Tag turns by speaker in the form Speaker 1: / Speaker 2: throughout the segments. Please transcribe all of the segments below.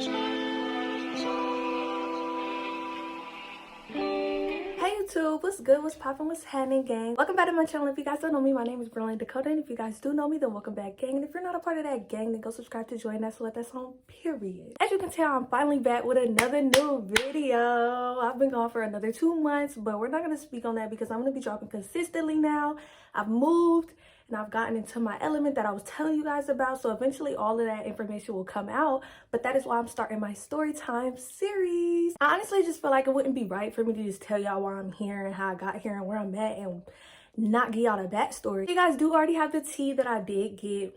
Speaker 1: Hey YouTube, what's good, what's poppin', what's happening, gang? Welcome back to my channel. If you guys don't know me, my name is Brilliant Dakota, and if you guys do know me, then welcome back, gang. And if you're not a part of that gang, then go subscribe to join that, so let that song, period. As you can tell, I'm finally back with another new video. I've been gone for another 2 months, but we're not going to speak on that because I'm going to be dropping consistently now. I've moved and I've gotten into my element that I was telling you guys about, so eventually all of that information will come out, but that is why I'm starting my story time series. I honestly just feel like it wouldn't be right for me to just tell y'all why I'm here and how I got here and where I'm at and not give y'all a backstory. You guys do already have the tea that I did get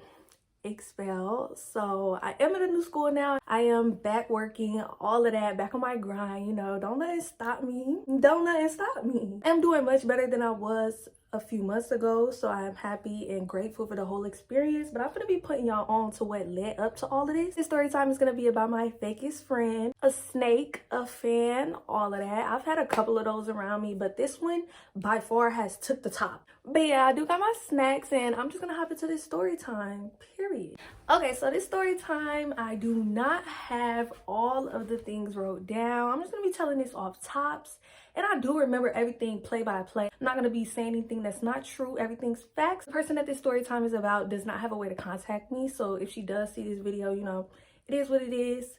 Speaker 1: expelled, so I am in a new school now. I am back working, all of that, back on my grind, you know. Don't let it stop me. Don't let it stop me. I'm doing much better than I was a few months ago, so I am happy and grateful for the whole experience. But I'm gonna be putting y'all on to what led up to all of this. This story time is gonna be about my fakest friend, a snake, a fan, all of that. I've had a couple of those around me, but this one by far has took the top. But yeah, I do got my snacks and I'm just gonna hop into this story time, period. Okay, so this story time, I do not have all of the things wrote down. I'm just gonna be telling this off tops. And I do remember everything play by play. I'm not going to be saying anything that's not true. Everything's facts. The person that this story time is about does not have a way to contact me. So if she does see this video, you know, it is what it is.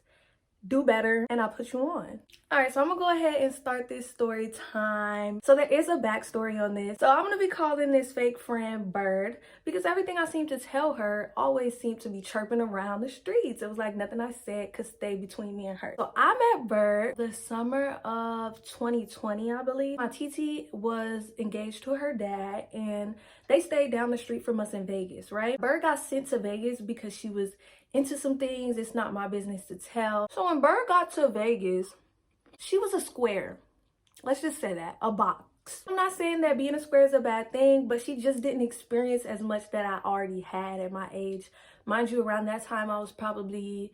Speaker 1: Do better and I'll put you on. All right, so I'm gonna go ahead and start this story time. So there is a backstory on this. So I'm gonna be calling this fake friend Bird because everything I seem to tell her always seemed to be chirping around the streets. It was like nothing I said could stay between me and her. So I met Bird the summer of 2020, I believe. My TT was engaged to her dad and they stayed down the street from us in Vegas, right? Bird got sent to Vegas because she was into some things it's not my business to tell. So when Bird got to Vegas, she was a square. Let's just say that, a box. I'm not saying that being a square is a bad thing, but she just didn't experience as much that I already had at my age. Mind you, around that time, I was probably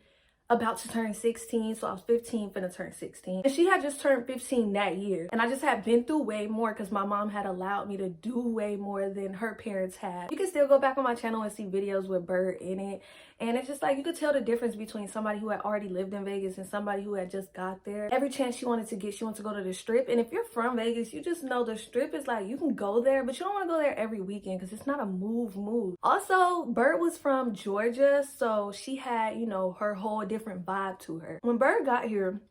Speaker 1: about to turn 16, so I was 15 finna turn 16. And she had just turned 15 that year. And I just had been through way more because my mom had allowed me to do way more than her parents had. You can still go back on my channel and see videos with Bird in it. And it's just like, you could tell the difference between somebody who had already lived in Vegas and somebody who had just got there. Every chance she wanted to get, she wanted to go to the Strip. And if you're from Vegas, you just know the Strip is like, you can go there, but you don't want to go there every weekend because it's not a move. Also, Bird was from Georgia, so she had, you know, her whole different vibe to her. When Bird got here,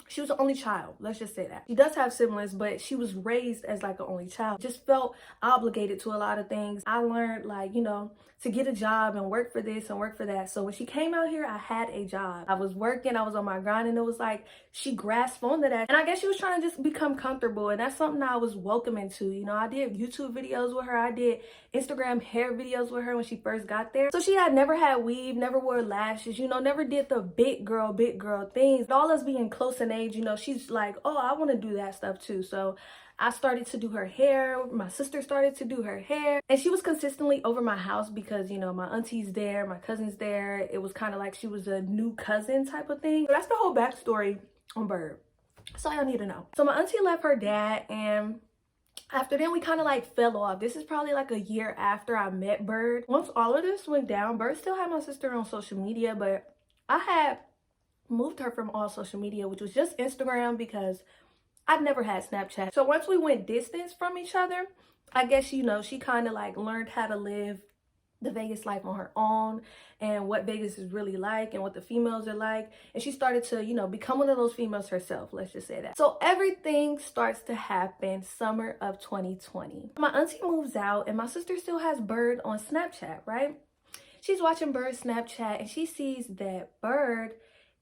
Speaker 1: she was the only child. Let's just say that. She does have siblings, but she was raised as like an only child. Just felt obligated to a lot of things. I learned, like, you know, to get a job and work for this and work for that. So when she came out here, I had a job. I was working, I was on my grind, and it was like she grasped onto that. And I guess she was trying to just become comfortable, and that's something I was welcoming to. You know, I did YouTube videos with her. I did Instagram hair videos with her when she first got there. So she had never had weave, never wore lashes, you know, never did the big girl things. All us being close in age, you know, she's like, oh, I want to do that stuff too. So I started to do her hair. My sister started to do her hair. And she was consistently over my house because, you know, my auntie's there, my cousin's there. It was kind of like she was a new cousin type of thing. But that's the whole backstory on Bird. So y'all need to know. So my auntie left her dad, and after then we kind of like fell off. This is probably like a year after I met Bird. Once all of this went down, Bird still had my sister on social media, but I had moved her from all social media, which was just Instagram because I'd never had Snapchat. So once we went distance from each other, I guess, you know, she kind of like learned how to live the Vegas life on her own and what Vegas is really like and what the females are like. And she started to, you know, become one of those females herself. Let's just say that. So everything starts to happen summer of 2020. My auntie moves out and my sister still has Bird on Snapchat, right? She's watching Bird's Snapchat and she sees that Bird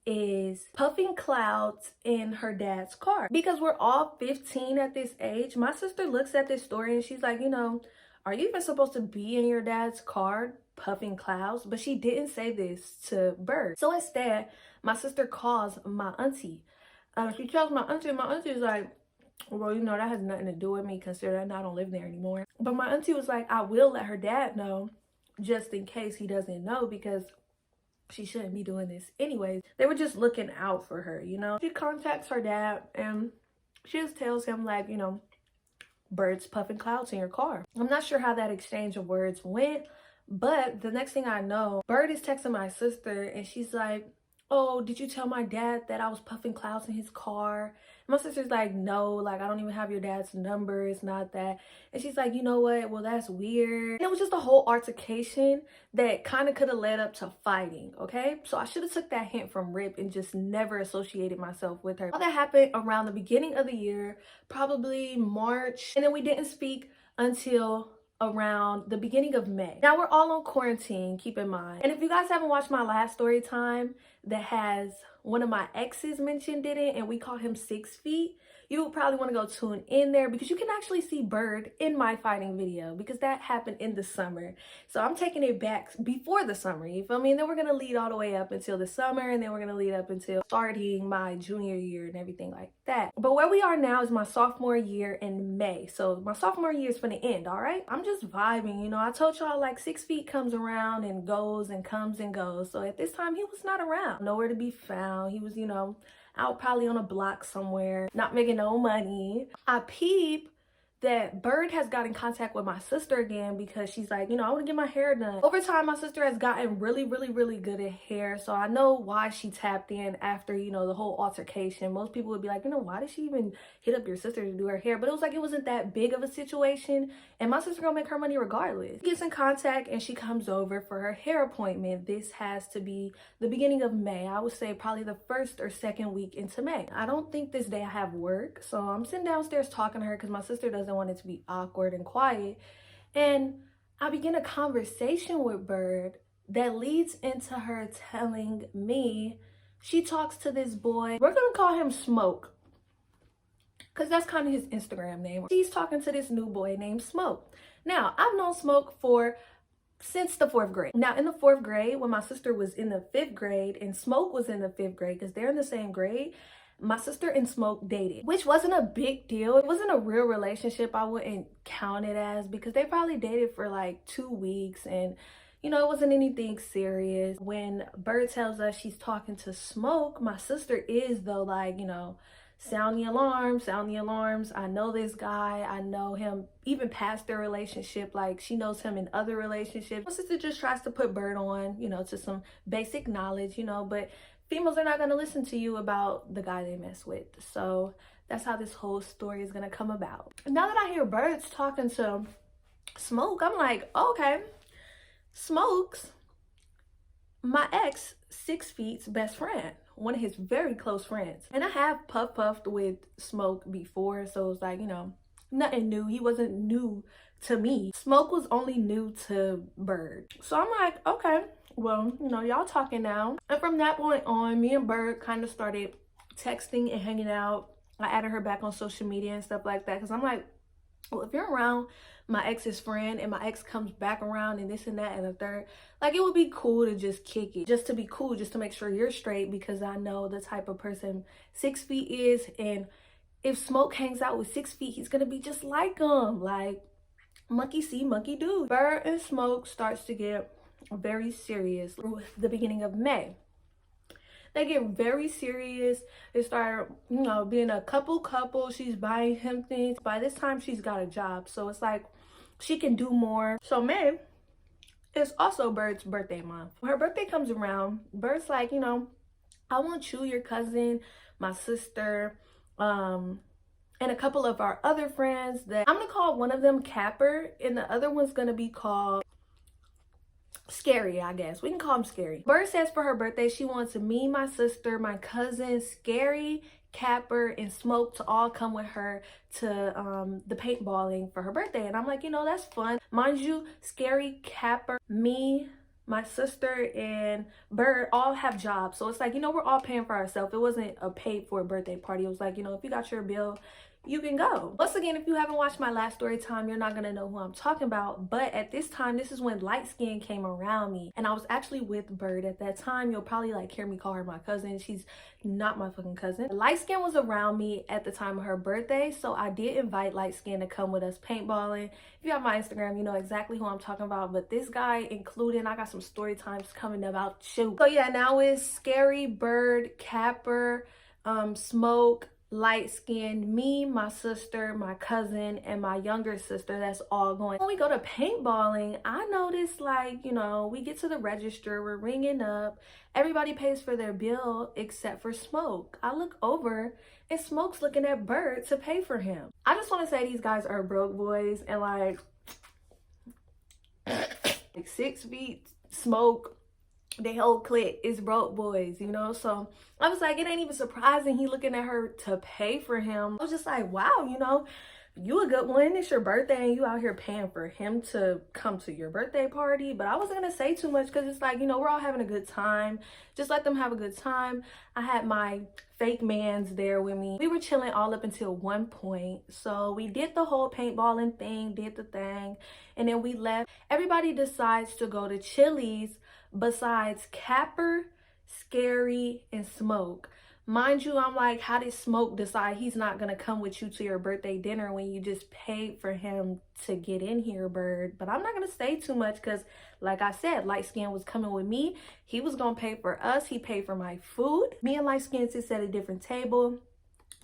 Speaker 1: is puffing clouds in her dad's car. Because we're all 15 at this age, my sister looks at this story and she's like, you know, are you even supposed to be in your dad's car puffing clouds? But she didn't say this to Bird. So instead, my sister calls my auntie. She tells my auntie is like, well, you know, that has nothing to do with me considering I don't live there anymore. But my auntie was like, I will let her dad know just in case he doesn't know because she shouldn't be doing this anyways. They were just looking out for her, you know. She contacts her dad and she just tells him like, you know, Bird's puffing clouds in your car. I'm not sure how that exchange of words went, but the next thing I know, Bird is texting my sister and she's like, oh, did you tell my dad that I was puffing clouds in his car? My sister's like, no, like, I don't even have your dad's number. It's not that. And she's like, you know what? Well, that's weird. And it was just a whole altercation that kind of could have led up to fighting, okay? So I should have took that hint from Rip and just never associated myself with her. All that happened around the beginning of the year, probably March. And then we didn't speak until around the beginning of May. Now we're all on quarantine, keep in mind. And if you guys haven't watched my last story time that has one of my exes mentioned in it and we call him 6 feet, you would probably want to go tune in there because you can actually see Bird in my fighting video because that happened in the summer. So I'm taking it back before the summer, you feel me? And then we're going to lead all the way up until the summer, and then we're going to lead up until starting my junior year and everything like that. But where we are now is my sophomore year in May. So my sophomore year is going to end, all right? I'm just vibing, you know. I told y'all like 6 feet comes around and goes and comes and goes. So at this time, he was not around. Nowhere to be found. He was, you know, out probably on a block somewhere, not making no money. I peep that Bird has got in contact with my sister again because she's like, you know, I want to get my hair done. Over time, my sister has gotten really good at hair. So I know why she tapped in after, you know, the whole altercation. Most people would be like, you know, why did she even hit up your sister to do her hair? But it was like, it wasn't that big of a situation. And my sister gonna make her money regardless. She gets in contact and she comes over for her hair appointment. This has to be the beginning of May. I would say probably the first or second week into May. I don't think this day I have work. So I'm sitting downstairs talking to her because my sister doesn't want it to be awkward and quiet, and I begin a conversation with Bird that leads into her telling me she talks to this boy. We're gonna call him Smoke because that's kind of his Instagram name. She's talking to this new boy named Smoke. Now, I've known Smoke since the 4th grade. Now, in the 4th grade, when my sister was in the 5th grade and Smoke was in the 5th grade, because they're in the same grade, my sister and Smoke dated, which wasn't a big deal. It wasn't a real relationship. I wouldn't count it as, because they probably dated for like 2 weeks and, you know, it wasn't anything serious. When Bird tells us she's talking to Smoke, my sister is though like, you know, sound the alarms, sound the alarms. I know this guy. I know him even past their relationship. Like, she knows him in other relationships. My sister just tries to put Bird on, you know, to some basic knowledge, you know, but females are not going to listen to you about the guy they mess with. So that's how this whole story is going to come about. Now that I hear Birds talking to Smoke, I'm like, okay, Smoke's my ex 6 feet's best friend, one of his very close friends. And I have puffed with Smoke before, so it's like, you know, nothing new. He wasn't new to me. Smoke was only new to Bird. So I'm like, okay, well, you know, y'all talking now. And from that point on, me and Bird kind of started texting and hanging out. I added her back on social media and stuff like that because I'm like, well, if you're around my ex's friend and my ex comes back around and this and that and the third, like, it would be cool to just kick it, just to be cool, just to make sure you're straight, because I know the type of person 6 feet is. And if Smoke hangs out with 6 feet, he's gonna be just like him, like monkey see, monkey do. Bird and Smoke starts to get very serious with the beginning of May. They get very serious. They start, you know, being a couple. She's buying him things. By this time, she's got a job. So it's like she can do more. So May is also Bird's birthday month. When her birthday comes around, Bird's like, you know, I want you, your cousin, my sister, and a couple of our other friends that I'm going to call one of them Capper, and the other one's going to be called Scary, I guess. We can call him Scary. Bird says for her birthday, she wants me, my sister, my cousin, Scary, Capper, and Smoke to all come with her to the paintballing for her birthday. And I'm like, you know, that's fun. Mind you, Scary, Capper, me, my sister, and Bird all have jobs. So it's like, you know, we're all paying for ourselves. It wasn't a paid for birthday party. It was like, you know, if you got your bill, you can go. Once again, if you haven't watched my last story time, you're not gonna know who I'm talking about. But at this time, this is when light skin came around me, and I was actually with Bird at that time. You'll probably like hear me call her my cousin. She's not my fucking cousin. Light skin was around me at the time of her birthday, so I did invite light skin to come with us paintballing. If you have my Instagram, you know exactly who I'm talking about. But this guy included, I got some story times coming about you. So yeah, now it's Scary, Bird, Capper, Smoke, light skinned, me, my sister, my cousin, and my younger sister. That's all going. When we go to paintballing, I noticed, like, you know, we get to the register, we're ringing up, everybody pays for their bill except for Smoke. I look over and Smoke's looking at Bird to pay for him. I just want to say these guys are broke boys, and like 6 feet, Smoke, the whole clique is broke boys, you know? So I was like, it ain't even surprising he looking at her to pay for him. I was just like, wow, you know, you a good one. It's your birthday and you out here paying for him to come to your birthday party. But I wasn't gonna say too much because it's like, you know, we're all having a good time. Just let them have a good time. I had my fake mans there with me. We were chilling all up until one point. So we did the whole paintballing thing, did the thing, and then we left. Everybody decides to go to Chili's besides Capper, Scary, and Smoke. Mind you, I'm like, how did Smoke decide he's not gonna come with you to your birthday dinner when you just paid for him to get in here, Bird? But I'm not gonna say too much because, like I said, Light Skin was coming with me. He was gonna pay for us. He paid for my food. Me and Light Skin sit at a different table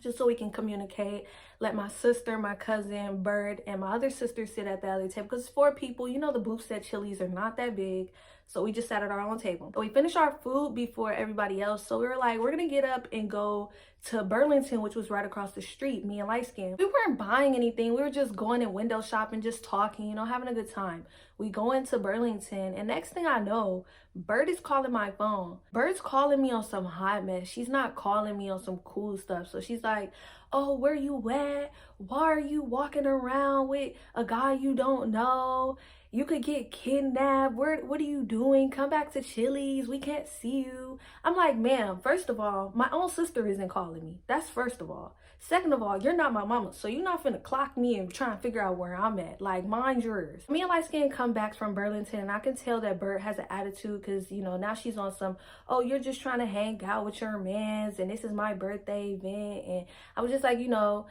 Speaker 1: just so we can communicate. Let my sister, my cousin, Bird, and my other sister sit at the other table because it's 4 people. You know, the booths at Chili's are not that big. So we just sat at our own table. We finished our food before everybody else. So we were like, we're gonna get up and go to Burlington, which was right across the street, me and Light Skin. We weren't buying anything. We were just going and window shopping, just talking, you know, having a good time. We go into Burlington, and next thing I know, Bird is calling my phone. Bird's calling me on some hot mess. She's not calling me on some cool stuff. So she's like, oh, where you at? Why are you walking around with a guy you don't know? You could get kidnapped. What are you doing? Come back to Chili's. We can't see you. I'm like, ma'am, first of all, my own sister isn't calling me. That's first of all. Second of all, you're not my mama, so you're not finna clock me and try and figure out where I'm at. Like, mind yours. Me and Light Skin come back from Burlington, and I can tell that Bird has an attitude because, you know, now she's on some, oh, you're just trying to hang out with your mans, and this is my birthday event. And I was just like, you know,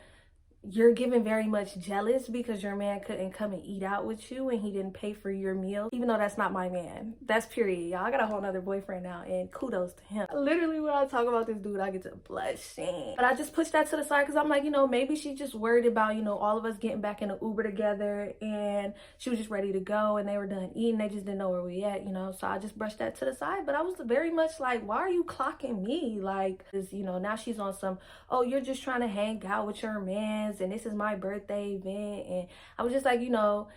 Speaker 1: you're giving very much jealous because your man couldn't come and eat out with you and he didn't pay for your meal, even though that's not my man. That's period, y'all. I got a whole nother boyfriend now, and kudos to him. Literally, when I talk about this dude, I get to blushing. But I just pushed that to the side because I'm like, you know, maybe she's just worried about, you know, all of us getting back in the Uber together, and she was just ready to go and they were done eating. They just didn't know where we at, you know. So I just brushed that to the side. But I was very much like, why are you clocking me? Like, you know, now she's on some, oh, you're just trying to hang out with your mans and this is my birthday event. And I was just like, you know,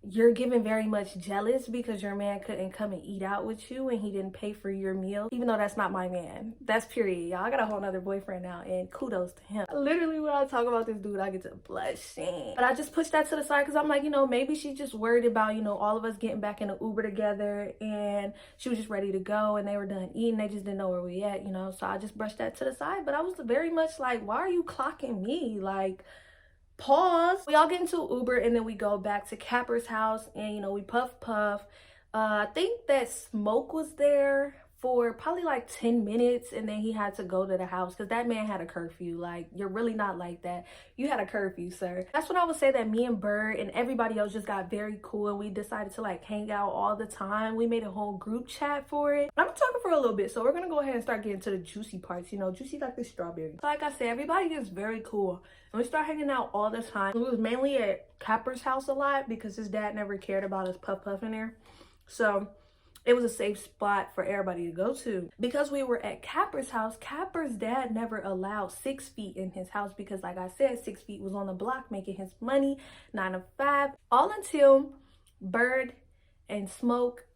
Speaker 1: you're giving very much jealous because your man couldn't come and eat out with you and he didn't pay for your meal, even though that's not my man. That's period, y'all. I got a whole nother boyfriend now, and kudos to him. Literally, when I talk about this dude, I get to blushing. But I just pushed that to the side because I'm like, you know, maybe she's just worried about, you know, all of us getting back in the Uber together, and she was just ready to go and they were done eating. They just didn't know where we at, you know. So I just brushed that to the side. But I was very much like, why are you clocking me? Like, pause. We all get into Uber and then we go back to Capper's house, and you know, we puff. I think that Smoke was there for probably like 10 minutes, and then he had to go to the house because that man had a curfew. Like, you're really not like that. You had a curfew, sir. That's when I would say that me and Bird and everybody else just got very cool, and we decided to like hang out all the time. We made a whole group chat for it. I'm talking for a little bit, so we're gonna go ahead and start getting to the juicy parts, you know, juicy like the strawberry. Like I said, everybody is very cool, and we start hanging out all the time. We was mainly at Capper's house a lot because his dad never cared about us puff in there. So it was a safe spot for everybody to go to. Because we were at Capper's house, Capper's dad never allowed 6 feet in his house because, like I said, 6 feet was on the block making his money, 9 to 5, all until Bird and Smoke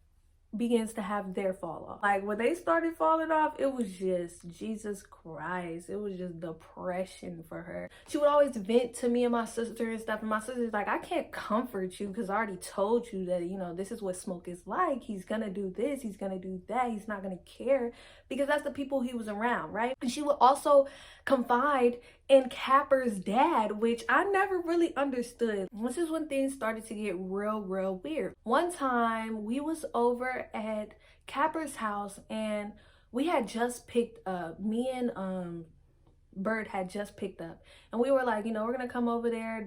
Speaker 1: begins to have their fall off. Like, when they started falling off, it was just Jesus Christ. It was just depression for her. She would always vent to me and my sister and stuff, and my sister's like, I can't comfort you because I already told you that, you know, this is what Smoke is like. He's gonna do this, he's gonna do that, he's not gonna care, because that's the people he was around, right? And she would also confide in Capper's dad, which I never really understood. This is when things started to get real weird. One time we was over at Capper's house, and we had just picked up, me and Bird had just picked up, and we were like, you know, we're gonna come over there,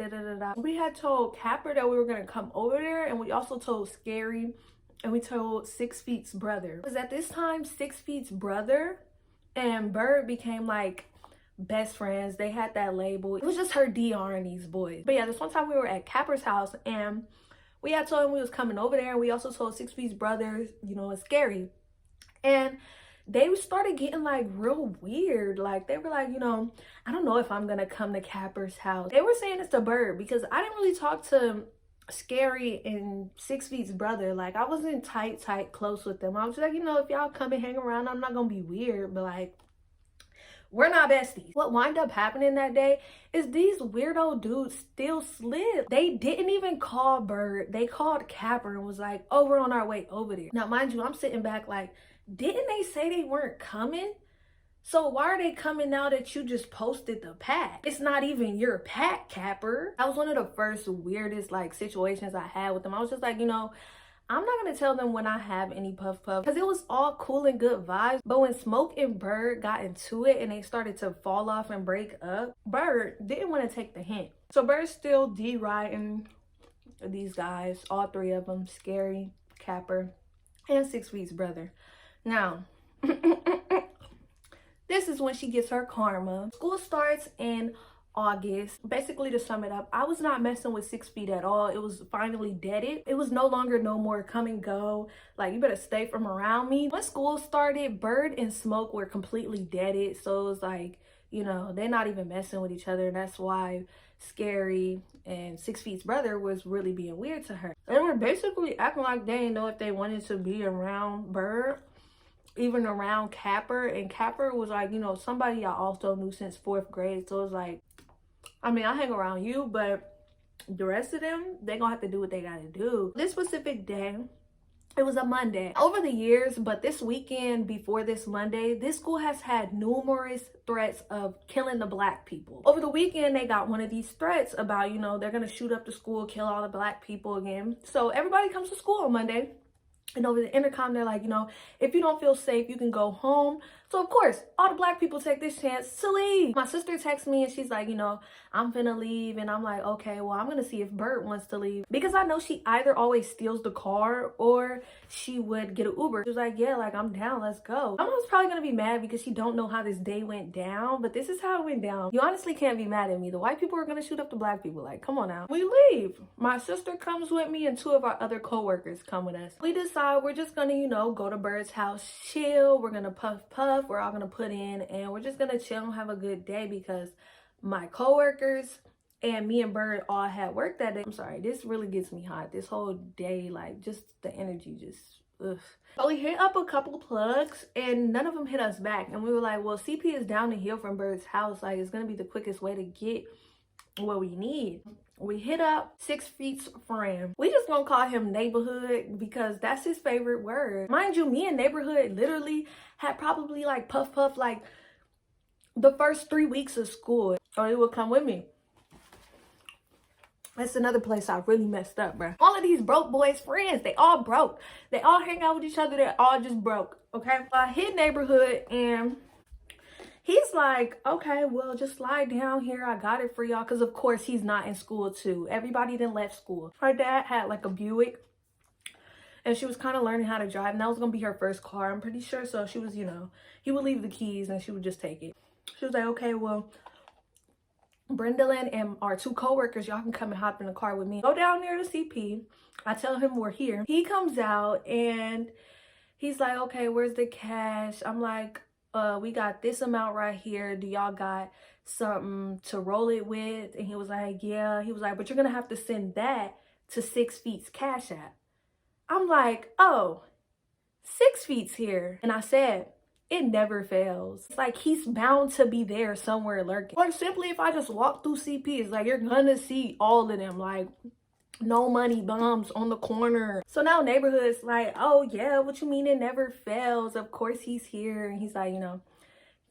Speaker 1: We had told Capper that we were gonna come over there, and we also told Scary, and we told 6 Feet's brother. Because at this time, 6 Feet's brother and Bird became like best friends. They had that label. It was just her DRing these boys. But yeah, this one time we were at Capper's house and we had told him we was coming over there, and we also told 6 Feet's brothers, you know, it's scary. And they started getting like real weird. Like they were like, you know, I don't know if I'm gonna come to Capper's house. They were saying it's the bird because I didn't really talk to Scary and 6 Feet's brother. Like I wasn't tight close with them. I was like, you know, if y'all come and hang around, I'm not gonna be weird, but like we're not besties. What wound up happening that day is these weirdo dudes still slid. They didn't even call Bird. They called Capper and was like, oh, we're on our way over there. Now, mind you, I'm sitting back like, didn't they say they weren't coming? So why are they coming now that you just posted the pack? It's not even your pack, Capper. That was one of the first weirdest like situations I had with them. I was just like, you know, I'm not gonna tell them when I have any puff because it was all cool and good vibes. But when Smoke and Bird got into it and they started to fall off and break up, Bird didn't want to take the hint. So Bird's still D-riding these guys, all 3 of them, Scary, Capper, and 6 Feet's brother. Now, this is when she gets her karma. School starts in August. Basically, to sum it up, I was not messing with 6 Feet at all. It was finally deaded. It was no longer no more come and go. Like, you better stay from around me. When school started, Bird and Smoke were completely deaded. So it was like, you know, they're not even messing with each other. And that's why Scary and 6 Feet's brother was really being weird to her. They were basically acting like they didn't know if they wanted to be around Bird, even around Capper. And Capper was like, you know, somebody I also knew since 4th grade. So it was like, I mean, I hang around you, but the rest of them, they gonna have to do what they gotta do. This specific day, it was a Monday. Over the years, but this weekend before this Monday, this school has had numerous threats of killing the Black people. Over the weekend, they got one of these threats about, you know, they're gonna shoot up the school, kill all the Black people again. So everybody comes to school on Monday. And over the intercom, they're like, you know, if you don't feel safe, you can go home. So, of course, all the Black people take this chance to leave. My sister texts me and she's like, you know, I'm finna leave. And I'm like, okay, well, I'm gonna see if Bird wants to leave. Because I know she either always steals the car or she would get an Uber. She was like, yeah, like, I'm down, let's go. My mom's probably gonna be mad because she don't know how this day went down. But this is how it went down. You honestly can't be mad at me. The white people are gonna shoot up the Black people. Like, come on now. We leave. My sister comes with me and 2 of our other co-workers come with us. We decide we're just gonna, you know, go to Bird's house, chill. We're gonna puff. We're all gonna put in and we're just gonna chill and have a good day because my co-workers and me and Bird all had work that day. I'm sorry, this really gets me hot. This whole day, like, just the energy just, ugh. So we hit up a couple plugs and none of them hit us back. And we were like, well, CP is down the hill from Bird's house. Like, it's gonna be the quickest way to get what we need. We hit up 6 Feet's friend. We just gonna call him Neighborhood because that's his favorite word. Mind you, me and Neighborhood literally had probably like puff like the first 3 weeks of school. Or he would come with me. That's another place I really messed up, bro. All of these broke boys' friends, they all broke. They all hang out with each other. They're all just broke, okay? I hit Neighborhood and he's like, okay, well, just slide down here. I got it for y'all. Because, of course, he's not in school, too. Everybody then left school. Her dad had, like, a Buick. And she was kind of learning how to drive. And that was going to be her first car, I'm pretty sure. So she was, you know, he would leave the keys and she would just take it. She was like, okay, well, Brendolyn and our 2 co-workers, y'all can come and hop in the car with me. Go down there to CP. I tell him we're here. He comes out and he's like, okay, where's the cash? I'm like, we got this amount right here. Do y'all got something to roll it with? And he was like, yeah. He was like, but you're gonna have to send that to 6 Feet's Cash App. I'm like, oh, 6 Feet's here. And I said, it never fails. It's like he's bound to be there somewhere lurking. Or simply if I just walk through CP, it's like you're gonna see all of them, like no money bums on the corner. So now Neighborhood's like, oh yeah, what you mean it never fails? Of course he's here. And he's like, you know,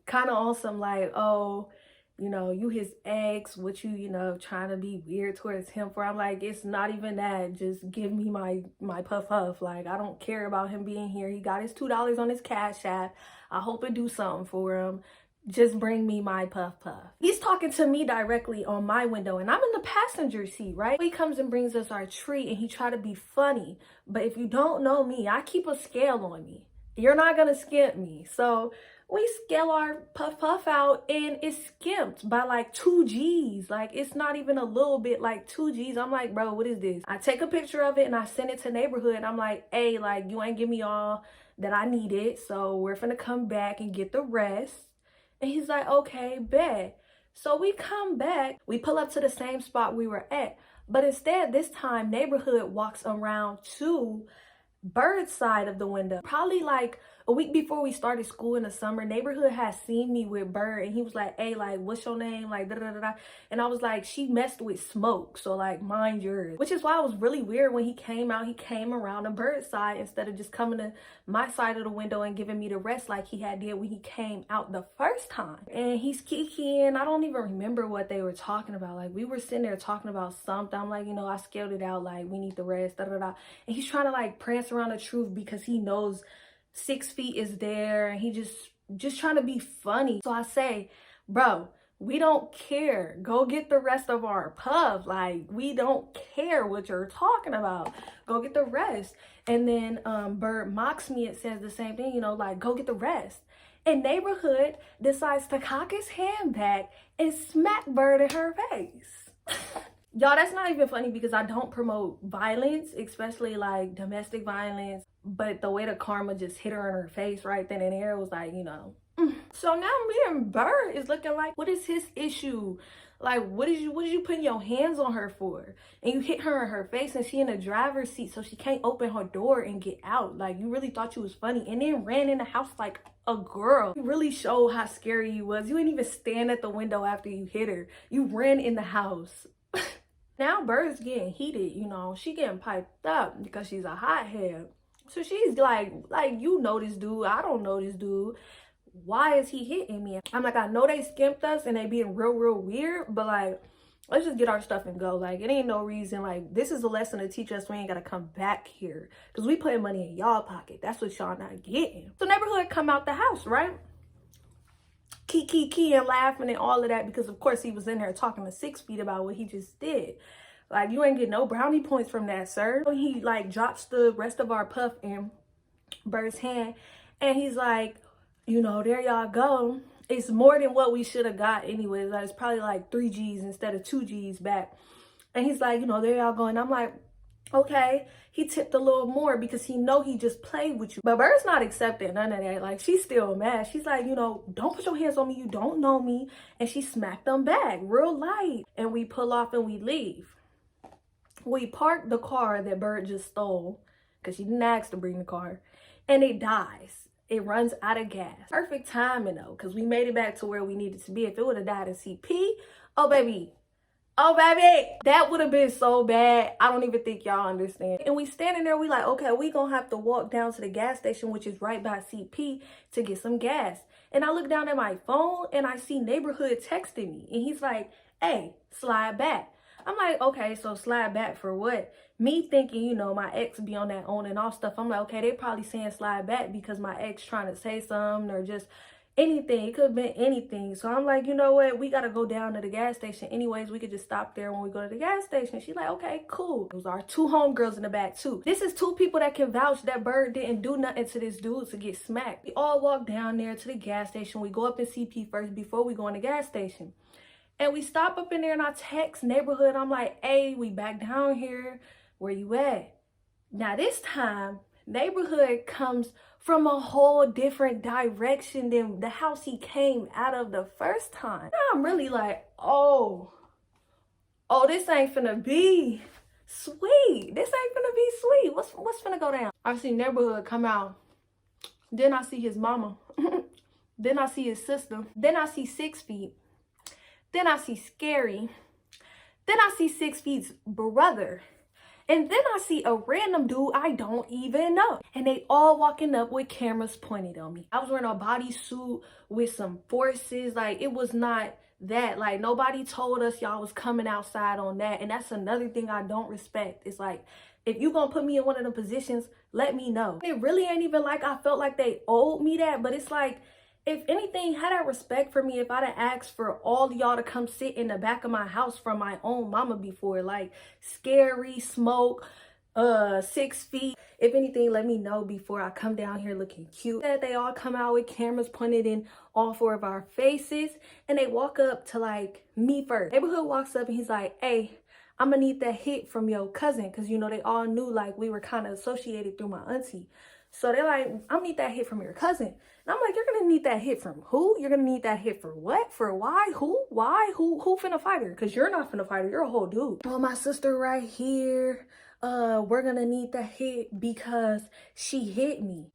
Speaker 1: kind of awesome, like, oh, you know, you his ex, what you know, trying to be weird towards him for. I'm like, it's not even that. Just give me my puff. Like, I don't care about him being here. He got his $2 on his Cash App. I hope it do something for him. Just bring me my puff. He's talking to me directly on my window and I'm in the passenger seat, right? He comes and brings us our treat and he try to be funny. But if you don't know me, I keep a scale on me. You're not gonna skip me. So We scale our puff out and it's skimped by like 2 G's. Like, it's not even a little bit, like 2 G's. I'm like, bro, what is this? I take a picture of it and I send it to neighborhood. And I'm like, hey, like, you ain't give me all that I needed, so we're finna come back and get the rest. And he's like, okay, bet. So we come back, we pull up to the same spot we were at, but instead this time neighborhood walks around to Bird's side of the window. Probably like a week before we started school in the summer, neighborhood had seen me with Bird and he was like, hey, like, what's your name? Like, da da da da. And I was like, she messed with Smoke, so like, mind yours. Which is why it was really weird when he came out, he came around the Bird's side instead of just coming to my side of the window and giving me the rest like he had did when he came out the first time. And he's kikiing. I don't even remember what they were talking about. Like, we were sitting there talking about something. I'm like, you know, I scaled it out, like, we need the rest, da da da. And he's trying to like prance around the truth because he knows 6 feet is there and he just trying to be funny. So I say, bro, we don't care. Go get the rest of our puff. Like, we don't care what you're talking about. Go get the rest. And then Bird mocks me and says the same thing, you know, like, go get the rest. And neighborhood decides to cock his hand back and smack Bird in her face. Y'all, that's not even funny because I don't promote violence, especially like domestic violence. But the way the karma just hit her in her face right then and there was like, you know. So now me and Bird is looking like, what is his issue? Like, what did you putting your hands on her for? And you hit her in her face and she in the driver's seat so she can't open her door and get out. Like, you really thought you was funny and then ran in the house like a girl. You really showed how scary you was. You didn't even stand at the window after you hit her. You ran in the house. Now Bird's getting heated, you know. She getting piped up because she's a hothead. So she's like, you know this dude. I don't know this dude. Why is he hitting me? I'm like, I know they skimped us and they being real weird, but like, let's just get our stuff and go. Like, it ain't no reason. Like, this is a lesson to teach us we ain't gotta come back here because we putting money in y'all pocket. That's what y'all not getting. So neighborhood come out the house, right? Key and laughing and all of that because of course he was in there talking to 6 feet about what he just did. Like, you ain't get no brownie points from that, sir. He like drops the rest of our puff in Bird's hand and he's like, you know, there y'all go. It's more than what we should have got anyways. Like, it's probably like 3 G's instead of 2 G's back. And he's like, you know, there y'all go. And I'm like, okay. He tipped a little more because he know he just played with you. But Bird's not accepting none of that. Like, she's still mad. She's like, you know, don't put your hands on me. You don't know me. And she smacked them back real light. And we pull off and we leave. We park the car that Bird just stole because she didn't ask to bring the car. And it dies. It runs out of gas. Perfect timing though, because we made it back to where we needed to be. If it would have died in CP, oh baby, that would have been so bad. I don't even think y'all understand. And we standing there, we like, okay, we gonna have to walk down to the gas station, which is right by CP, to get some gas. And I look down at my phone and I see neighborhood texting me. And he's like, hey, slide back. I'm like, okay, so slide back for what? Me thinking, you know, my ex be on that on and off stuff. I'm like, okay, they probably saying slide back because my ex trying to say something or just anything. It could have been anything. So I'm like, you know what? We got to go down to the gas station. Anyways, we could just stop there when we go to the gas station. She's like, okay, cool. Those are 2 homegirls in the back too. This is 2 people that can vouch that Bird didn't do nothing to this dude to get smacked. We all walk down there to the gas station. We go up in CP first before we go in the gas station. And we stop up in there and I text neighborhood. I'm like, hey, we back down here. Where you at? Now this time, neighborhood comes from a whole different direction than the house he came out of the first time. Now I'm really like, oh, this ain't finna be sweet. This ain't finna be sweet. What's finna go down? I see neighborhood come out. Then I see his mama. Then I see his sister. Then I see 6 feet. Then I see Scary. Then I see 6 feet's brother. And then I see a random dude I don't even know. And they all walking up with cameras pointed on me. I was wearing a bodysuit with some forces. Like, it was not that. Like, nobody told us y'all was coming outside on that. And that's another thing I don't respect. It's like, if you gonna put me in one of the positions, let me know. It really ain't even like I felt like they owed me that. But it's like, if anything, had that respect for me if I'd have asked for all y'all to come sit in the back of my house from my own mama before. Like, Scary, Smoke, 6 feet. If anything, let me know before I come down here looking cute. That they all come out with cameras pointed in all 4 of our faces, and they walk up to like me first. Neighborhood walks up and he's like, hey, I'm gonna need that hit from your cousin, because you know they all knew like we were kind of associated through my auntie. So they're like, I'm gonna need that hit from your cousin. And I'm like, you're gonna need that hit from who? You're gonna need that hit for what? For why? Who? Why? Who finna fight her? Because you're not finna fight her. You're a whole dude. Oh, my sister right here. We're gonna need that hit because she hit me.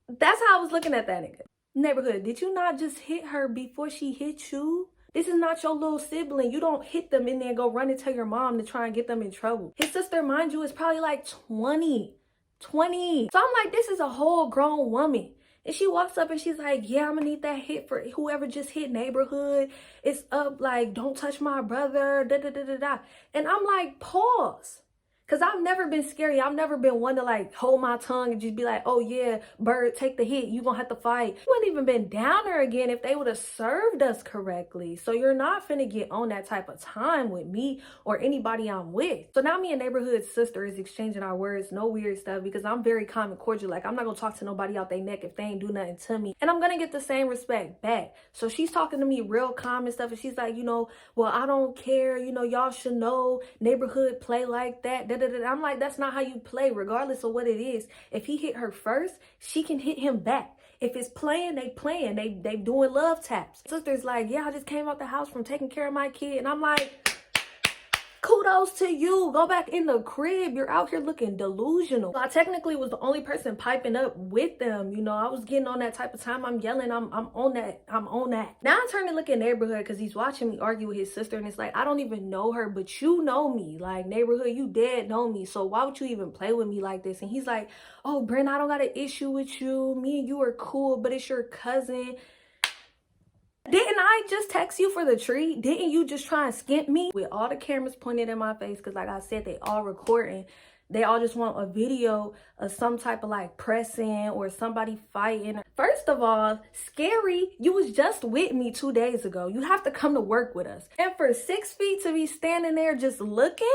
Speaker 1: That's how I was looking at that nigga. Neighborhood, did you not just hit her before she hit you? This is not your little sibling. You don't hit them in there and go run and tell your mom to try and get them in trouble. His sister, mind you, is probably like 20. So I'm like, this is a whole grown woman. And she walks up and she's like, yeah, I'm gonna need that hit for whoever just hit neighborhood. It's up, like, don't touch my brother, da da da da da. And I'm like, pause. Because I've never been scary. I've never been one to like hold my tongue and just be like, oh yeah, bird, take the hit. You gonna have to fight. You wouldn't even been down there again if they would have served us correctly. So you're not finna get on that type of time with me or anybody I'm with. So now me and neighborhood sister is exchanging our words, no weird stuff, because I'm very calm and cordial. Like, I'm not gonna talk to nobody out their neck if they ain't do nothing to me. And I'm gonna get the same respect back. So she's talking to me real calm and stuff. And she's like, you know, well, I don't care. You know, y'all should know neighborhood play like that. I'm like, that's not how you play, regardless of what it is. If he hit her first, she can hit him back. If it's playing, they playing. They doing love taps. Sister's like, yeah, I just came out the house from taking care of my kid. And I'm like, kudos to you. Go back in the crib. You're out here looking delusional. So I technically was the only person piping up with them. You know, I was getting on that type of time. I'm yelling. I'm on that. I'm on that. Now I turn to look at neighborhood because he's watching me argue with his sister. And it's like, I don't even know her, but you know me. Like, neighborhood, you dead know me. So why would you even play with me like this? And he's like, oh, Brent, I don't got an issue with you. Me and you are cool, but it's your cousin. Didn't I just text you for the treat? Didn't you just try and skimp me? With all the cameras pointed in my face, because like I said, they all recording. They all just want a video of some type of like pressing or somebody fighting. First of all, scary, you was just with me 2 days ago. You have to come to work with us. And for 6 feet to be standing there just looking,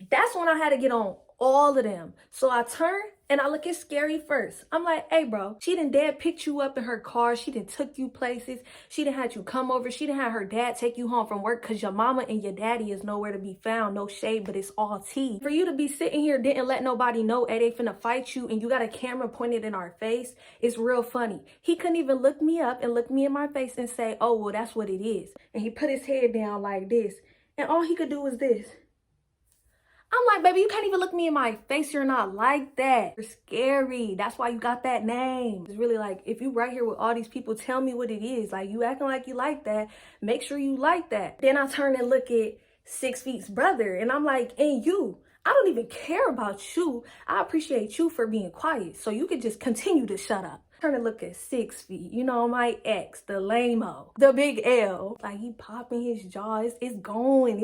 Speaker 1: that's when I had to get on all of them. So I turn and I look at Scary first. I'm like, hey bro, she done dad picked you up in her car. She done took you places. She done had you come over. She done had her dad take you home from work because your mama and your daddy is nowhere to be found. No shade, but it's all tea. For you to be sitting here, didn't let nobody know, hey, they finna fight you, and you got a camera pointed in our face, it's real funny. He couldn't even look me up and look me in my face and say, oh, well, that's what it is. And he put his head down like this. And all he could do was this. I'm like, baby, you can't even look me in my face. You're not like that. You're scary. That's why you got that name. It's really like, if you right here with all these people, tell me what it is. Like, you acting like you like that. Make sure you like that. Then I turn and look at 6 Feet's brother. And I'm like, and you, I don't even care about you. I appreciate you for being quiet. So you could just continue to shut up. Turn and look at 6 Feet, you know, my ex, the lame-o, the big L. Like, he popping his jaw. It's going.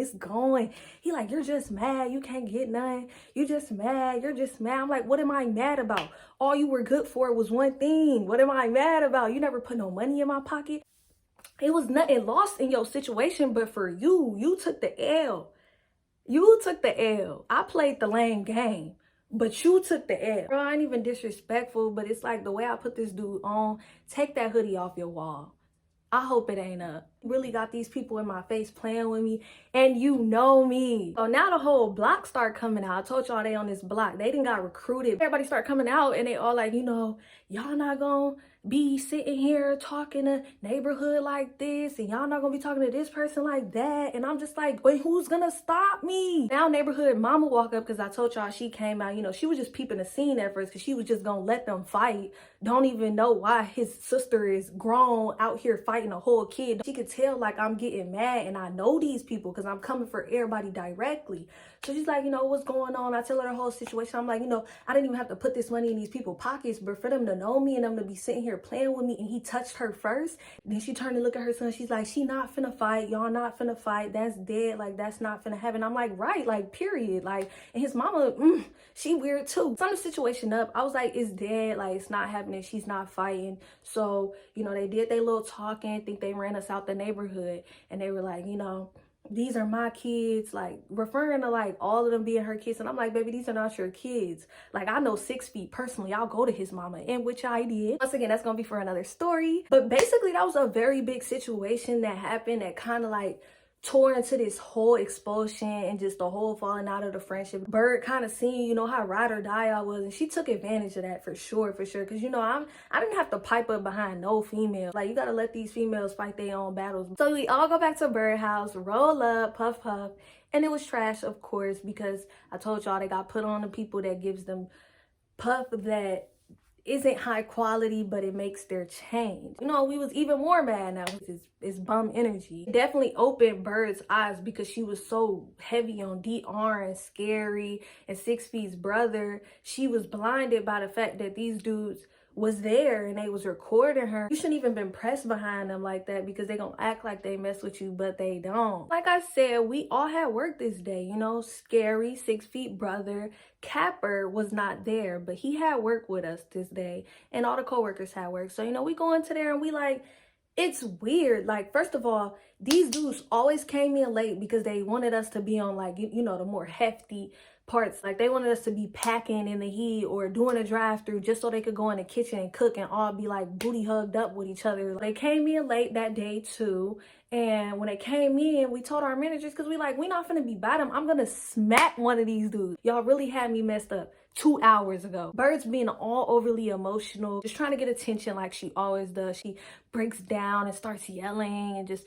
Speaker 1: He like, you're just mad. You can't get nothing. You just mad. You're just mad. I'm like, what am I mad about? All you were good for was one thing. What am I mad about? You never put no money in my pocket. It was nothing lost in your situation, but for you, you took the L. You took the L. I played the lame game. But you took the L. Bro, I ain't even disrespectful, but it's like the way I put this dude on, take that hoodie off your wall. I hope it ain't up. Really got these people in my face playing with me, and you know me. So now the whole block start coming out. I told y'all they on this block. They done got recruited. Everybody start coming out, and they all like, you know, y'all not gonna be sitting here talking to neighborhood like this, and y'all not gonna be talking to this person like that. And I'm just like, wait, who's gonna stop me? Now neighborhood mama walk up, because I told y'all she came out, you know, she was just peeping the scene at first because she was just gonna let them fight. Don't even know why his sister is grown out here fighting a whole kid. She could tell like I'm getting mad, and I know these people because I'm coming for everybody directly. So she's like, you know, what's going on? I tell her the whole situation. I'm like, you know, I didn't even have to put this money in these people's pockets, but for them to know me and them to be sitting here here playing with me and he touched her first. Then she turned to look at her son. She's like, she not finna fight. Y'all not finna fight. That's dead. Like, that's not finna happen. I'm like, right, like, period. Like, and his mama, she weird too. Sum the situation up. I was like, it's dead. Like, it's not happening. She's not fighting. So, you know, they did their little talking. Think they ran us out the neighborhood. And they were like, you know, these are my kids, like referring to like all of them being her kids. And I'm like, baby, these are not your kids. Like, I know 6 feet personally. I'll go to his mama, and which I did. Once again, that's gonna be for another story. But basically, that was a very big situation that happened that kind of like tore into this whole expulsion and just the whole falling out of the friendship. Bird kind of seen, you know, how ride or die I was, and she took advantage of that for sure. Because, you know, I didn't have to pipe up behind no female. Like, you gotta let these females fight their own battles. So we all go back to Bird house, roll up, puff puff, and it was trash, of course, because I told y'all they got put on the people that gives them puff that isn't high quality, but it makes their change. You know, we was even more mad now. It's bum energy. It definitely opened Bird's eyes because she was so heavy on DR and Scary and 6 Feet's brother. She was blinded by the fact that these dudes was there and they was recording her. You shouldn't even been pressed behind them like that, because they gonna act like they mess with you, but they don't. Like I said, we all had work this day, you know. Scary, 6 Feet brother, Capper was not there, but he had work with us this day, and all the co-workers had work. So, you know, we go into there and we like, it's weird. Like, first of all, these dudes always came in late because they wanted us to be on, like, you know, the more hefty parts. Like, they wanted us to be packing in the heat or doing a drive-through just so they could go in the kitchen and cook and all be like booty hugged up with each other. They came in late that day too. And when they came in, we told our managers, because we like, we not finna be by them. I'm gonna smack one of these dudes. Y'all really had me messed up 2 hours ago. Bird's being all overly emotional, just trying to get attention like she always does. She breaks down and starts yelling and just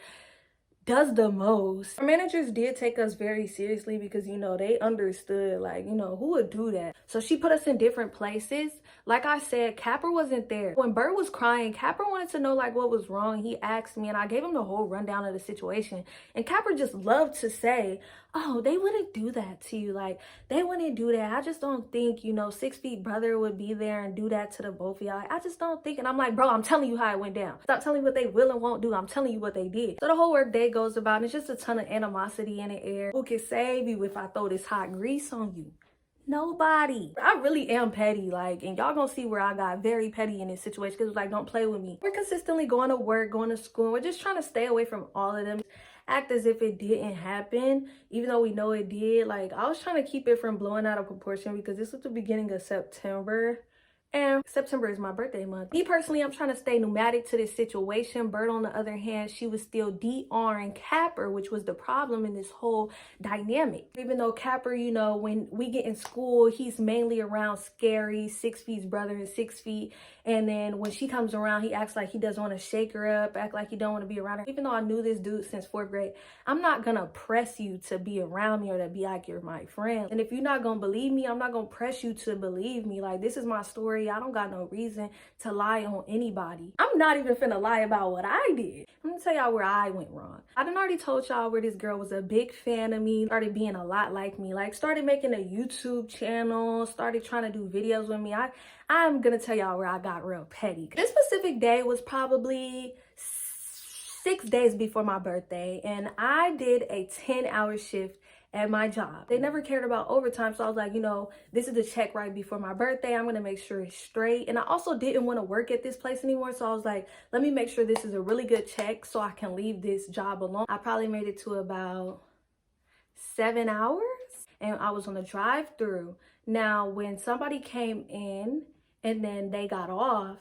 Speaker 1: does the most. Our managers did take us very seriously because, you know, they understood, like, you know, who would do that? So she put us in different places. Like I said, Capper wasn't there. When Bird was crying, Capper wanted to know, like, what was wrong. He asked me, and I gave him the whole rundown of the situation. And Capper just loved to say, oh, they wouldn't do that to you. Like, they wouldn't do that. I just don't think, you know, 6 Feet brother would be there and do that to the both of y'all. Like, I just don't think. And I'm like, bro, I'm telling you how it went down. Stop telling me what they will and won't do. I'm telling you what they did. So the whole work day goes about, and it's just a ton of animosity in the air. Who can save you if I throw this hot grease on you? Nobody. I really am petty, like, and y'all gonna see where I got very petty in this situation, because like, don't play with me. We're consistently going to work, going to school. We're just trying to stay away from all of them. Act as if it didn't happen, even though we know it did. Like, I was trying to keep it from blowing out of proportion because this was the beginning of September. And September is my birthday month. Me personally, I'm trying to stay pneumatic to this situation. Bird, on the other hand, she was still DR and Capper, which was the problem in this whole dynamic. Even though Capper, you know, when we get in school, he's mainly around Scary, 6 Feet's brother, and 6 Feet. And then when she comes around, he acts like he doesn't want to shake her up, act like he don't want to be around her. Even though I knew this dude since 4th grade, I'm not gonna press you to be around me or to be like you're my friend. And if you're not gonna believe me, I'm not gonna press you to believe me. Like, this is my story. I don't got no reason to lie on anybody. I'm not even finna lie about what I did. I'm gonna tell y'all where I went wrong. I done already told y'all where this girl was a big fan of me, started being a lot like me, like started making a YouTube channel, started trying to do videos with me. I'm gonna tell y'all where I got real petty. This specific day was probably 6 days before my birthday, and I did a 10-hour shift at my job. They never cared about overtime, so I was like, you know, this is the check right before my birthday. I'm gonna make sure it's straight. And I also didn't want to work at this place anymore, so I was like, let me make sure this is a really good check so I can leave this job alone. I probably made it to about 7 hours, and I was on a drive-through. Now, when somebody came in and then they got off,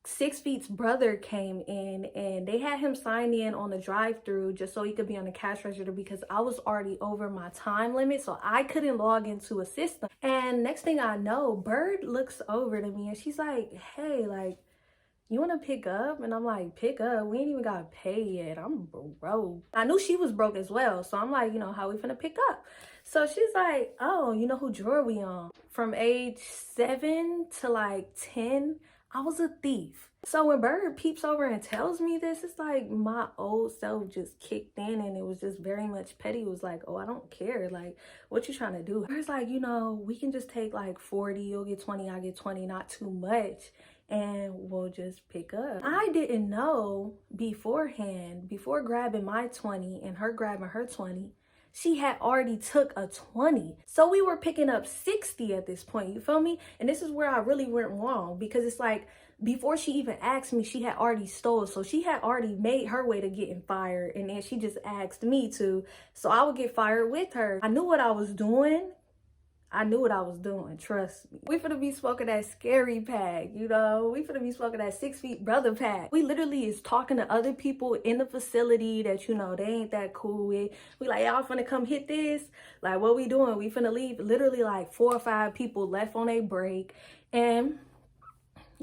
Speaker 1: 6 Feet's brother came in and they had him sign in on the drive-through just so he could be on the cash register, because I was already over my time limit, so I couldn't log into a system. And next thing I know, Bird looks over to me and she's like, hey, like, you want to pick up? And I'm like, pick up? We ain't even got paid yet. I'm broke. I knew she was broke as well, so I'm like, you know, how we finna pick up? So she's like, oh, you know who drawer we on? From age 7 to like 10, I was a thief. So when Bird peeps over and tells me this, it's like my old self just kicked in, and it was just very much petty. It was like, oh, I don't care. Like, what you trying to do? Bird's like, you know, we can just take like 40, you'll get 20, I get 20, not too much. and we'll just pick up. I didn't know beforehand, before grabbing my 20 and her grabbing her 20, she had already took a 20. So we were picking up 60 at this point, you feel me? And this is where I really went wrong, because it's like, before she even asked me, she had already stole. So she had already made her way to getting fired, and then she just asked me to, so I would get fired with her. I knew what I was doing. Trust me. We finna be smoking that scary pack, you know? We finna be smoking that 6 feet brother pack. We literally is talking to other people in the facility that, you know, they ain't that cool with. We like, y'all finna come hit this? Like, what we doing? We finna leave. Literally like 4 or 5 people left on a break, and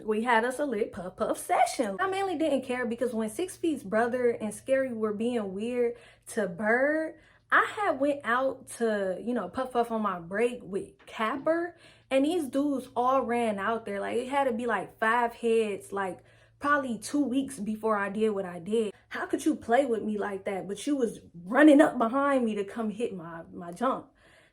Speaker 1: we had us a lit puff session. I mainly didn't care because when 6 Feet's brother and Scary were being weird to Bird, I had went out to, you know, puff on my break with Capper, and these dudes all ran out there. Like, it had to be like 5 heads, like probably 2 weeks before I did what I did. How could you play with me like that? But you was running up behind me to come hit my jump.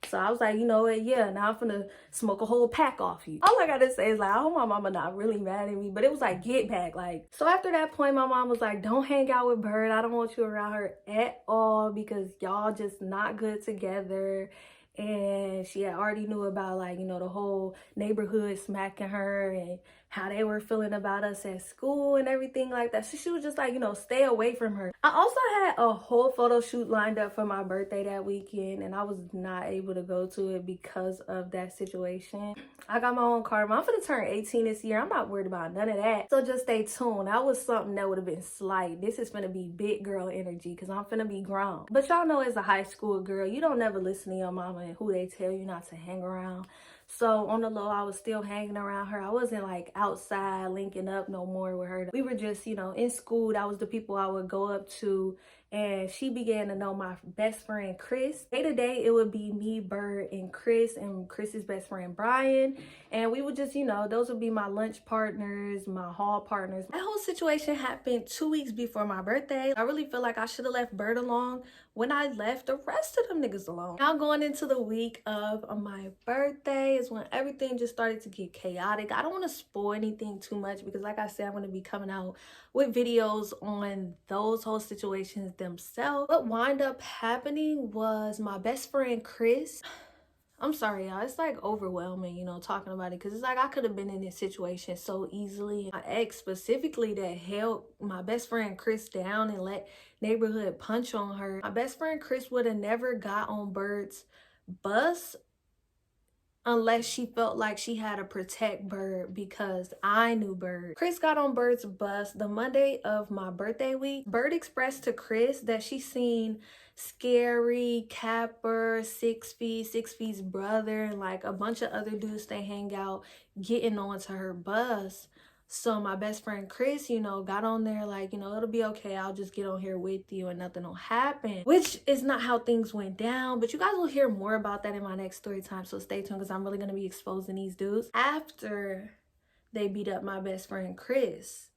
Speaker 1: So I was like, you know what, yeah, now I'm finna smoke a whole pack off you. All I gotta say is like, I hope my mama not really mad at me, but it was like, get back. Like, so after that point, my mom was like, don't hang out with Bird. I don't want you around her at all because y'all just not good together. And she had already knew about, like, you know, the whole neighborhood smacking her and how they were feeling about us at school and everything like that. So she was just like, you know, stay away from her. I also had a whole photo shoot lined up for my birthday that weekend, and I was not able to go to it because of that situation. I got my own car. I'm finna turn 18 this year. I'm not worried about none of that. So just stay tuned. That was something that would have been slight. This is finna be big girl energy because I'm finna be grown. But y'all know, as a high school girl, you don't never listen to your mama and who they tell you not to hang around. So on the low, I was still hanging around her. I wasn't like outside linking up no more with her. We were just, you know, in school. That was the people I would go up to. And she began to know my best friend, Chris. Day to day, it would be me, Bird, and Chris's best friend, Brian. And we would just, you know, those would be my lunch partners, my hall partners. That whole situation happened 2 weeks before my birthday. I really feel like I should have left Bird alone when I left the rest of them niggas alone. Now going into the week of my birthday is when everything just started to get chaotic. I don't want to spoil anything too much because, like I said, I'm going to be coming out with videos on those whole situations themselves. What wound up happening was my best friend, Chris. I'm sorry, y'all. It's like overwhelming, you know, talking about it, because it's like I could have been in this situation so easily. My ex specifically that held my best friend Chris down and let neighborhood punch on her. My best friend Chris would have never got on Bird's bus unless she felt like she had to protect Bird, because I knew Bird. Chris got on Bird's bus the Monday of my birthday week. Bird expressed to Chris that she seen Scary, Capper, 6 Feet's brother, and like a bunch of other dudes they hang out getting onto her bus. So my best friend Chris, you know, got on there like, you know, it'll be okay. I'll just get on here with you and nothing will happen. Which is not how things went down. But you guys will hear more about that in my next story time. So stay tuned because I'm really going to be exposing these dudes. After they beat up my best friend Chris,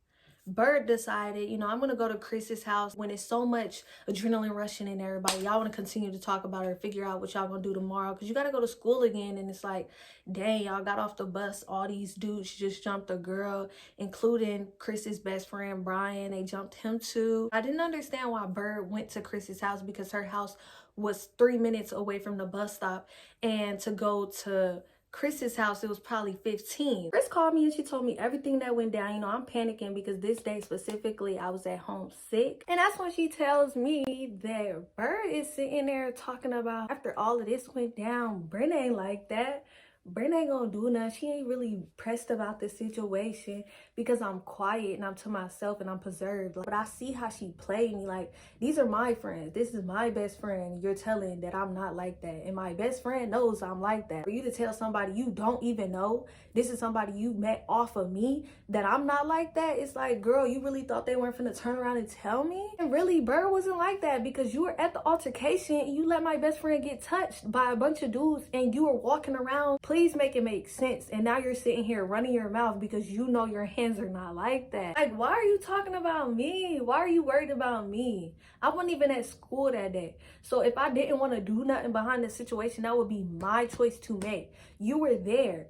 Speaker 1: Bird decided, you know, I'm gonna go to Chris's house when it's so much adrenaline rushing in everybody. Y'all want to continue to talk about her, figure out what y'all gonna do tomorrow, because you gotta go to school again. And it's like, dang, y'all got off the bus, all these dudes just jumped a girl, including Chris's best friend Brian. They jumped him too. I didn't understand why Bird went to Chris's house, because her house was 3 minutes away from the bus stop, and to go to Chris's house, it was probably 15. Chris called me and she told me everything that went down. You know, I'm panicking because this day specifically, I was at home sick. And that's when she tells me that Bird is sitting there talking about, after all of this went down, Brent ain't like that. Brent ain't gonna do nothing. She ain't really pressed about the situation because I'm quiet and I'm to myself and I'm preserved. But I see how she played me. Like, these are my friends. This is my best friend. You're telling that I'm not like that. And my best friend knows I'm like that. For you to tell somebody you don't even know, this is somebody you met off of me, that I'm not like that, it's like, girl, you really thought they weren't finna turn around and tell me? And really, Bird wasn't like that, because you were at the altercation and you let my best friend get touched by a bunch of dudes and you were walking around. Please make it make sense. And now you're sitting here running your mouth because you know your hands are not like that. Like, why are you talking about me? Why are you worried about me? I wasn't even at school that day. So if I didn't want to do nothing behind the situation, that would be my choice to make. You were there.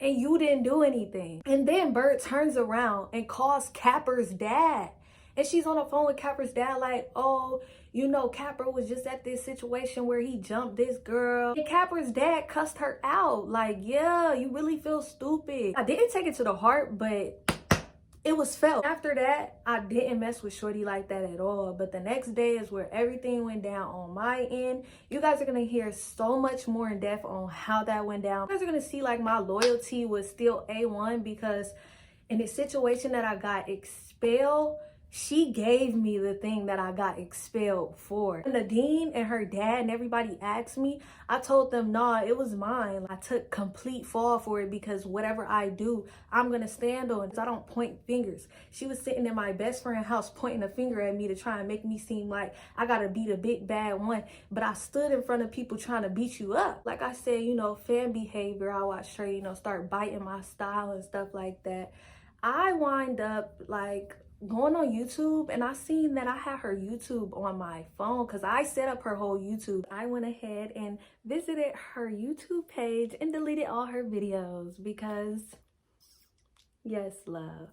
Speaker 1: and you didn't do anything. And then Bird turns around and calls Capper's dad. And she's on the phone with Capper's dad like, oh, you know, Capper was just at this situation where he jumped this girl. And Capper's dad cussed her out. Like, yeah, you really feel stupid. I didn't take it to the heart, but it was felt. After that, I didn't mess with Shorty like that at all. But the next day is where everything went down on my end. You guys are going to hear so much more in depth on how that went down. You guys are going to see like my loyalty was still A1, because in the situation that I got expelled, she gave me the thing that I got expelled for. When Nadine and her dad and everybody asked me, I told them, nah, it was mine. I took complete fall for it, because whatever I do, I'm gonna stand on it. I don't point fingers. She was sitting in my best friend's house pointing a finger at me to try and make me seem like I gotta be the big bad one. But I stood in front of people trying to beat you up. Like I said, you know, fan behavior. I watched her, you know, start biting my style and stuff like that. I wind up like going on YouTube, and I seen that I had her YouTube on my phone because I set up her whole YouTube. I went ahead and visited her YouTube page and deleted all her videos because, yes, love,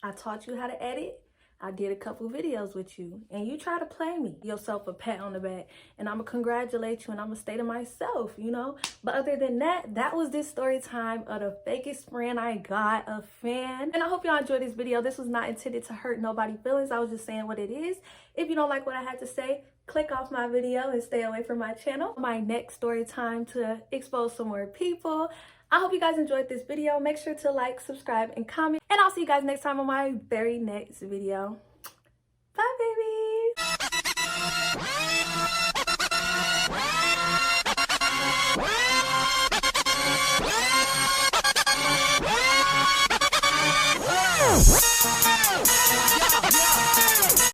Speaker 1: I taught you how to edit. I did a couple videos with you and you try to play me. Yourself a pat on the back, and I'm gonna congratulate you and I'm gonna stay to myself, you know? But other than that, that was this story time of the fakest friend I got, a fan. And I hope y'all enjoyed this video. This was not intended to hurt nobody's feelings. I was just saying what it is. If you don't like what I had to say, click off my video and stay away from my channel. My next story time to expose some more people. I hope you guys enjoyed this video. Make sure to like, subscribe, and comment. And I'll see you guys next time on my very next video.